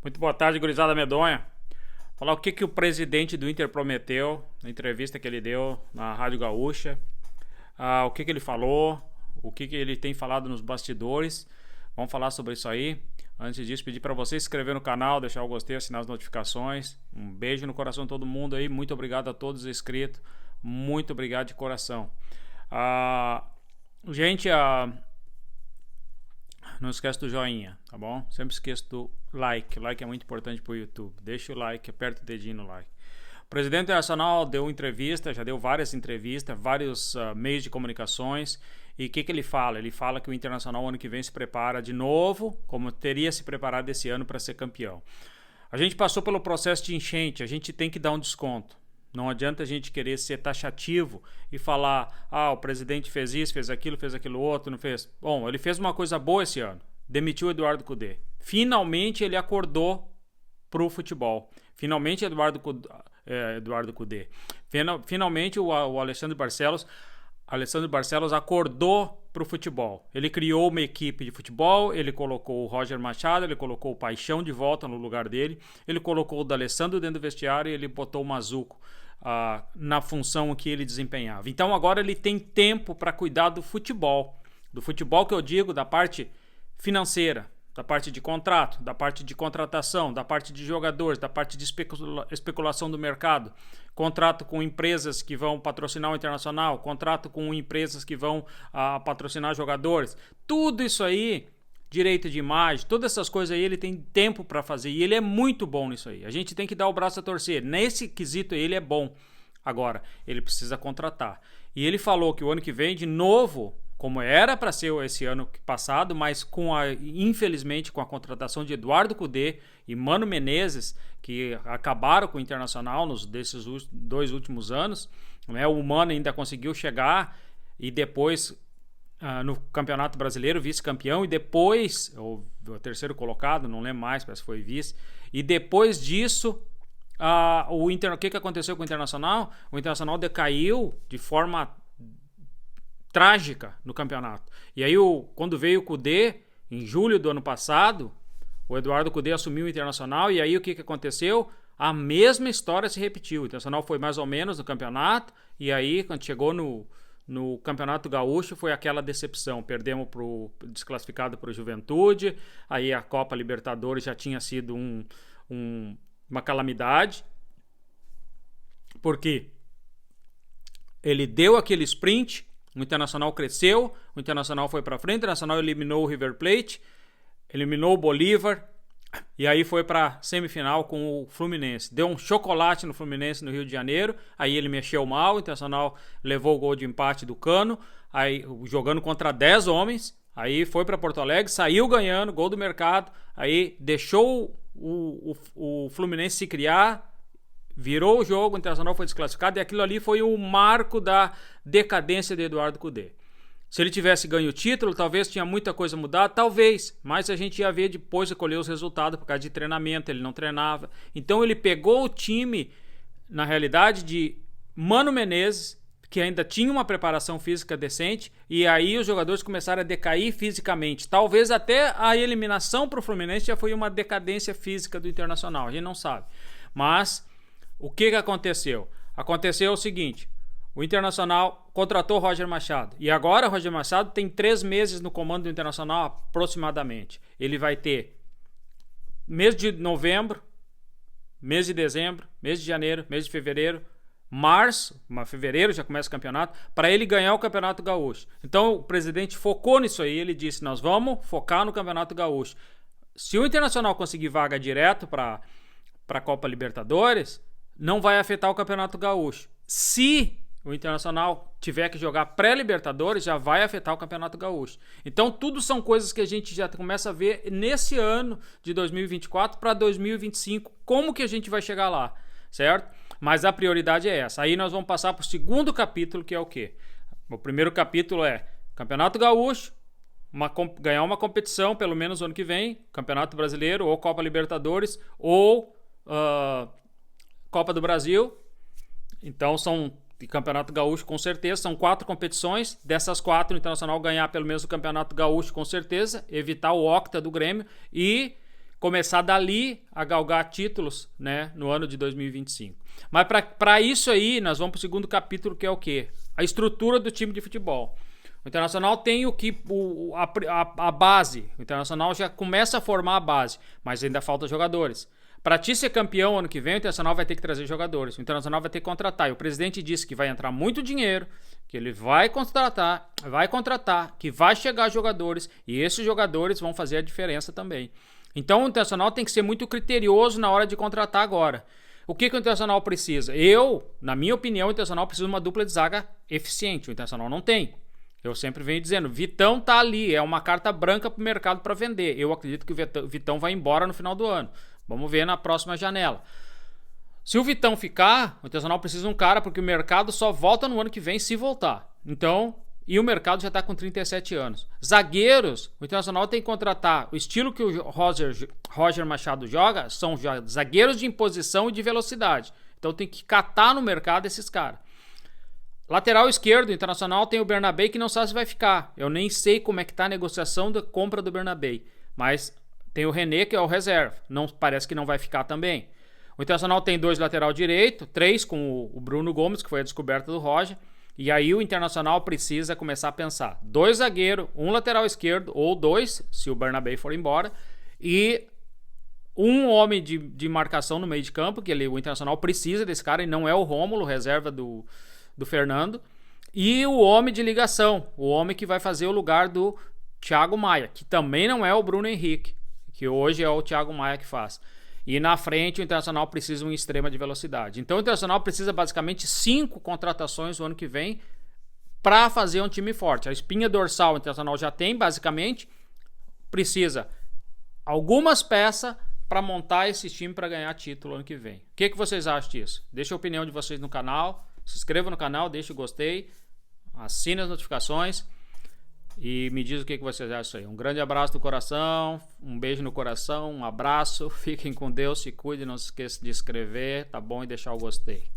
Muito boa tarde, gurizada medonha. Falar o que o presidente do Inter prometeu na entrevista que ele deu na Rádio Gaúcha, o que ele falou, o que ele tem falado nos bastidores. Vamos falar sobre isso aí. Antes disso, pedir para você se inscrever no canal, deixar o gostei, assinar as notificações. Um beijo no coração de todo mundo aí. Muito obrigado a todos os inscritos. Muito obrigado de coração. Gente, não esquece do joinha, tá bom? Sempre esqueço do like. O like é muito importante pro YouTube. Deixa o like, aperta o dedinho no like. O presidente internacional deu entrevista, já deu várias entrevistas, vários meios de comunicações. E o que ele fala? Ele fala que o Internacional ano que vem se prepara de novo, como teria se preparado esse ano para ser campeão. A gente passou pelo processo de enchente, a gente tem que dar um desconto. Não adianta a gente querer ser taxativo e falar, o presidente fez isso, fez aquilo outro, não fez. Bom, ele fez uma coisa boa esse ano, demitiu o Eduardo Cudê. Finalmente ele acordou pro futebol. Finalmente Eduardo Cudê. Finalmente o Alexandre Barcelos acordou pro futebol. Ele criou uma equipe de futebol, ele colocou o Roger Machado, ele colocou o Paixão de volta no lugar dele, ele colocou o D'Alessandro dentro do vestiário e ele botou o Mazuco na função que ele desempenhava. Então agora ele tem tempo para cuidar do futebol que eu digo, da parte financeira, da parte de contrato, da parte de contratação, da parte de jogadores, da parte de especulação do mercado, contrato com empresas que vão patrocinar o Internacional, contrato com empresas que vão patrocinar jogadores, tudo isso aí, direito de imagem, todas essas coisas aí ele tem tempo para fazer e ele é muito bom nisso aí. A gente tem que dar o braço a torcer. Nesse quesito aí ele é bom. Agora, ele precisa contratar. E ele falou que o ano que vem, de novo, como era para ser esse ano passado, mas infelizmente com a contratação de Eduardo Cudê e Mano Menezes, que acabaram com o Internacional desses 2 últimos anos, né? O Mano ainda conseguiu chegar e depois no Campeonato Brasileiro, vice-campeão, e depois, o terceiro colocado, não lembro mais, parece que foi vice, e depois disso, o que aconteceu com o Internacional? O Internacional decaiu de forma trágica no campeonato. E aí, quando veio o Cudê, em julho do ano passado, o Eduardo Cudê assumiu o Internacional, e aí o que aconteceu? A mesma história se repetiu. O Internacional foi mais ou menos no campeonato, e aí, quando chegou no Campeonato Gaúcho, foi aquela decepção. Perdemos desclassificado para o Juventude, aí a Copa Libertadores já tinha sido uma calamidade, porque ele deu aquele sprint, o Internacional cresceu, o Internacional foi para frente, o Internacional eliminou o River Plate, eliminou o Bolívar, e aí foi para semifinal com o Fluminense. Deu um chocolate no Fluminense no Rio de Janeiro, aí ele mexeu mal, o Internacional levou o gol de empate do Cano, aí jogando contra 10 homens, aí foi para Porto Alegre, saiu ganhando, gol do mercado, aí deixou o Fluminense se criar, virou o jogo, o Internacional foi desclassificado, e aquilo ali foi o marco da decadência de Eduardo Cudê. Se ele tivesse ganho o título, talvez tinha muita coisa mudada, talvez, mas a gente ia ver depois de colher os resultados por causa de treinamento, ele não treinava. Então ele pegou o time, na realidade, de Mano Menezes, que ainda tinha uma preparação física decente, e aí os jogadores começaram a decair fisicamente. Talvez até a eliminação para o Fluminense já foi uma decadência física do Internacional, a gente não sabe. Mas o que aconteceu? Aconteceu o seguinte: o Internacional contratou Roger Machado. E agora o Roger Machado tem 3 meses no comando do Internacional aproximadamente. Ele vai ter mês de novembro, mês de dezembro, mês de janeiro, mês de fevereiro, março, fevereiro já começa o campeonato, para ele ganhar o Campeonato Gaúcho. Então o presidente focou nisso aí, ele disse, nós vamos focar no Campeonato Gaúcho. Se o Internacional conseguir vaga direto para a Copa Libertadores, não vai afetar o Campeonato Gaúcho. Se o Internacional tiver que jogar pré-Libertadores, já vai afetar o Campeonato Gaúcho. Então, tudo são coisas que a gente já começa a ver nesse ano de 2024 para 2025, como que a gente vai chegar lá, certo? Mas a prioridade é essa. Aí nós vamos passar para o segundo capítulo, que é o quê? O primeiro capítulo é Campeonato Gaúcho, ganhar uma competição, pelo menos ano que vem, Campeonato Brasileiro, ou Copa Libertadores, ou Copa do Brasil. Então Campeonato Gaúcho com certeza, são 4 competições, dessas 4 o Internacional ganhar pelo menos o Campeonato Gaúcho com certeza, evitar o octa do Grêmio e começar dali a galgar títulos, né, no ano de 2025. Mas para isso aí, nós vamos para o segundo capítulo, que é o quê? A estrutura do time de futebol. O Internacional tem a base. O Internacional já começa a formar a base, mas ainda falta jogadores. Para ti ser campeão ano que vem, o Internacional vai ter que trazer jogadores. O Internacional vai ter que contratar. E o presidente disse que vai entrar muito dinheiro, que ele vai contratar, que vai chegar jogadores e esses jogadores vão fazer a diferença também. Então o Internacional tem que ser muito criterioso na hora de contratar agora. O que o Internacional precisa? Na minha opinião, o Internacional precisa de uma dupla de zaga eficiente. O Internacional não tem. Eu sempre venho dizendo, Vitão tá ali, é uma carta branca pro mercado para vender. Eu acredito que o Vitão vai embora no final do ano. Vamos ver na próxima janela. Se o Vitão ficar, o Internacional precisa de um cara, porque o mercado só volta no ano que vem se voltar. Então, e o mercado já está com 37 anos. Zagueiros, o Internacional tem que contratar. O estilo que o Roger Machado joga são zagueiros de imposição e de velocidade. Então tem que catar no mercado esses caras. Lateral esquerdo, o Internacional tem o Bernabé, que não sabe se vai ficar. Eu nem sei como é que tá a negociação da compra do Bernabé. Mas tem o René, que é o reserva. Não, parece que não vai ficar também. O Internacional tem 2 lateral direito, 3 com o Bruno Gomes, que foi a descoberta do Roger. E aí o Internacional precisa começar a pensar. 2 zagueiros, 1 lateral esquerdo, ou 2, se o Bernabé for embora. E um homem de marcação no meio de campo, que o Internacional precisa desse cara, e não é o Rômulo, reserva do Fernando. E o homem de ligação, o homem que vai fazer o lugar do Thiago Maia, que também não é o Bruno Henrique, que hoje é o Thiago Maia que faz. E na frente o Internacional precisa de um extrema de velocidade. Então o Internacional precisa basicamente 5 contratações no ano que vem para fazer um time forte. A espinha dorsal o Internacional já tem, basicamente. Precisa algumas peças para montar esse time para ganhar título ano que vem. O que vocês acham disso? Deixa a opinião de vocês no canal. Se inscreva no canal, deixa o gostei. Assine as notificações. E me diz o que vocês acham disso aí. Um grande abraço do coração, um beijo no coração, um abraço, fiquem com Deus, se cuidem, não se esqueça de inscrever, tá bom? E deixar o gostei.